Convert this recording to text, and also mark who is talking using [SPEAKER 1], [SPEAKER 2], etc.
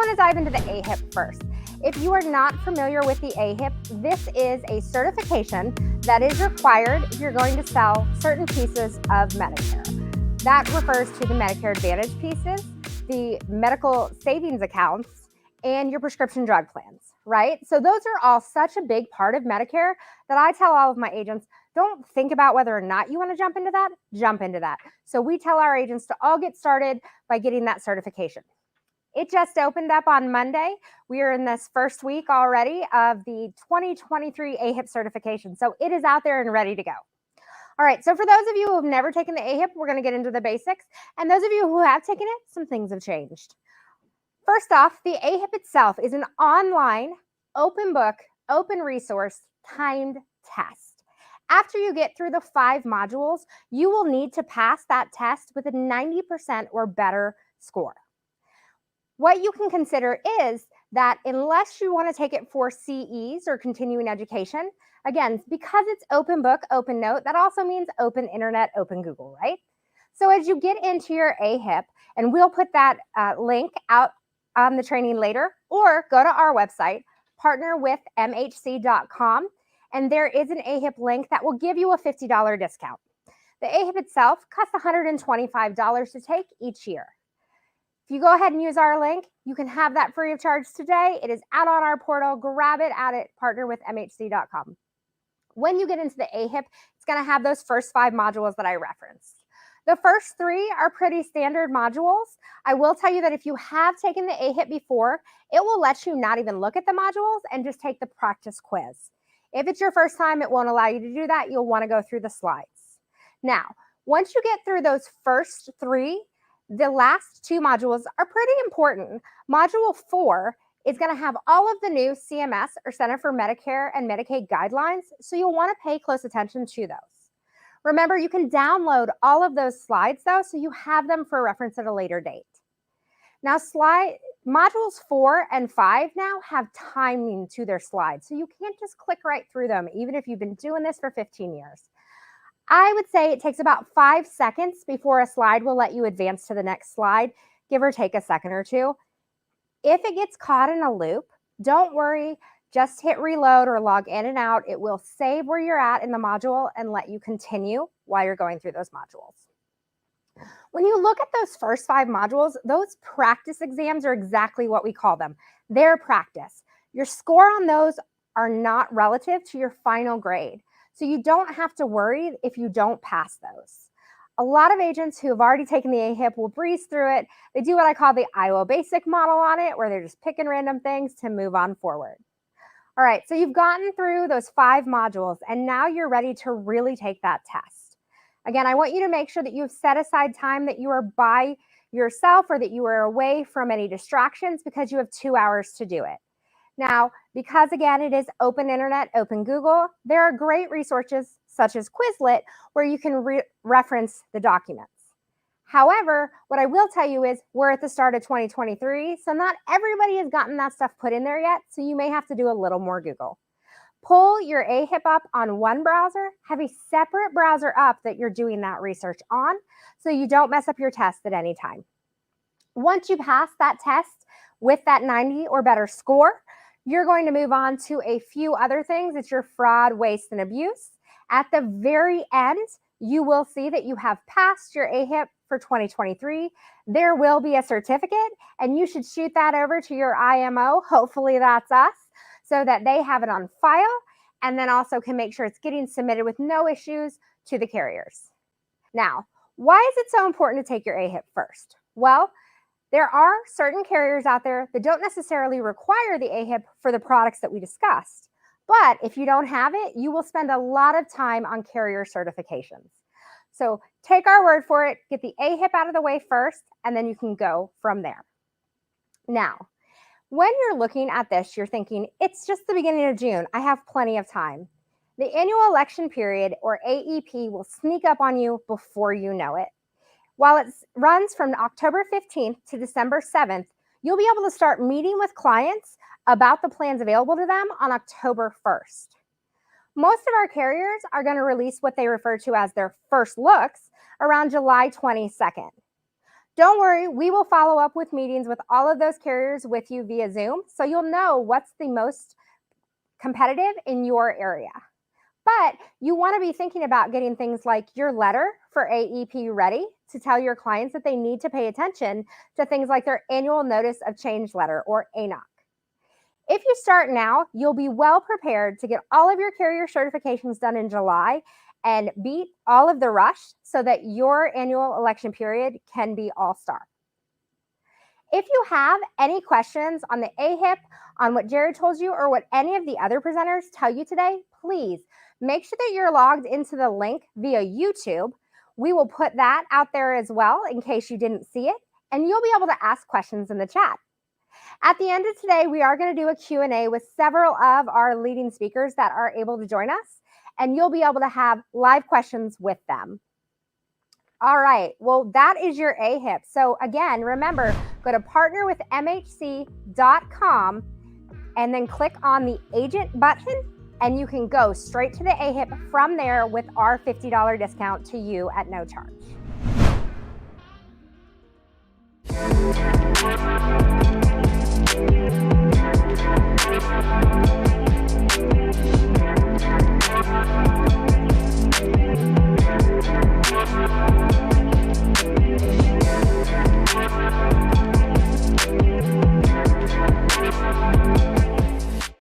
[SPEAKER 1] want to dive into the AHIP first. If you are not familiar with the AHIP, this is a certification that is required if you're going to sell certain pieces of Medicare. That refers to the Medicare Advantage pieces, the medical savings accounts, and your prescription drug plans, right? So those are all such a big part of Medicare that I tell all of my agents, don't think about whether or not you want to jump into that, jump into that. So we tell our agents to all get started by getting that certification. It just opened up on Monday. We are in this first week already of the 2023 AHIP certification. So it is out there and ready to go. All right, so for those of you who have never taken the AHIP, we're going to get into the basics. And those of you who have taken it, some things have changed. First off, the AHIP itself is an online, open book, open resource, timed test. After you get through the 5 modules, you will need to pass that test with a 90% or better score. What you can consider is that unless you want to take it for CEs or continuing education, again, because it's open book, open note, that also means open internet, open Google, right? So as you get into your AHIP, and we'll put that link out on the training later, or go to our website, partnerwithmhc.com, and there is an AHIP link that will give you a $50 discount. The AHIP itself costs $125 to take each year. If you go ahead and use our link, you can have that free of charge today. It is out on our portal. Grab it at partnerwithmhc.com. When you get into the AHIP, it's going to have those first 5 modules that I referenced. The first 3 are pretty standard modules. I will tell you that if you have taken the AHIP before, it will let you not even look at the modules and just take the practice quiz. If it's your first time, it won't allow you to do that. You'll want to go through the slides. Now, once you get through those first 3, the last 2 modules are pretty important. Module 4 is going to have all of the new CMS, or Center for Medicare and Medicaid guidelines, so you'll want to pay close attention to those. Remember, you can download all of those slides, though, so you have them for reference at a later date. Now, modules 4 and 5 now have timing to their slides, so you can't just click right through them, even if you've been doing this for 15 years. I would say it takes about 5 seconds before a slide will let you advance to the next slide, give or take a second or 2. If it gets caught in a loop, don't worry, just hit reload or log in and out. It will save where you're at in the module and let you continue while you're going through those modules. When you look at those first 5 modules, those practice exams are exactly what we call them. They're practice. Your score on those are not relative to your final grade. So you don't have to worry if you don't pass those. A lot of agents who have already taken the AHIP will breeze through it. They do what I call the AHIP Basics model on it, where they're just picking random things to move on forward. All right, so you've gotten through those 5 modules, and now you're ready to really take that test. Again, I want you to make sure that you've set aside time that you are by yourself or that you are away from any distractions, because you have 2 hours to do it. Now, because again, it is open internet, open Google, there are great resources such as Quizlet where you can reference the documents. However, what I will tell you is we're at the start of 2023, so not everybody has gotten that stuff put in there yet, so you may have to do a little more Google. Pull your AHIP up on one browser, have a separate browser up that you're doing that research on, so you don't mess up your test at any time. Once you pass that test with that 90 or better score, you're going to move on to a few other things. It's your fraud, waste, and abuse. At the very end, you will see that you have passed your AHIP for 2023. There will be a certificate, and you should shoot that over to your IMO. Hopefully that's us, so that they have it on file, and then also can make sure it's getting submitted with no issues to the carriers. Now, why is it so important to take your AHIP first? Well, there are certain carriers out there that don't necessarily require the AHIP for the products that we discussed. But if you don't have it, you will spend a lot of time on carrier certifications. So take our word for it, get the AHIP out of the way first, and then you can go from there. Now, when you're looking at this, you're thinking, it's just the beginning of June. I have plenty of time. The annual election period, or AEP, will sneak up on you before you know it. While it runs from October 15th to December 7th, you'll be able to start meeting with clients about the plans available to them on October 1st. Most of our carriers are going to release what they refer to as their first looks around July 22nd. Don't worry, we will follow up with meetings with all of those carriers with you via Zoom, so you'll know what's the most competitive in your area. But you want to be thinking about getting things like your letter for AEP ready to tell your clients that they need to pay attention to things like their annual notice of change letter, or ANOC. If you start now, you'll be well prepared to get all of your carrier certifications done in July and beat all of the rush so that your annual election period can be all-star. If you have any questions on the AHIP, on what Jerry told you, or what any of the other presenters tell you today, please make sure that you're logged into the link via YouTube. We will put that out there as well in case you didn't see it, and you'll be able to ask questions in the chat. At the end of today, we are going to do a Q&A with several of our leading speakers that are able to join us, and you'll be able to have live questions with them. All right, well, that is your AHIP. So again, remember, go to partnerwithmhc.com and then click on the agent button, and you can go straight to the AHIP from there with our $50 discount to you at no charge.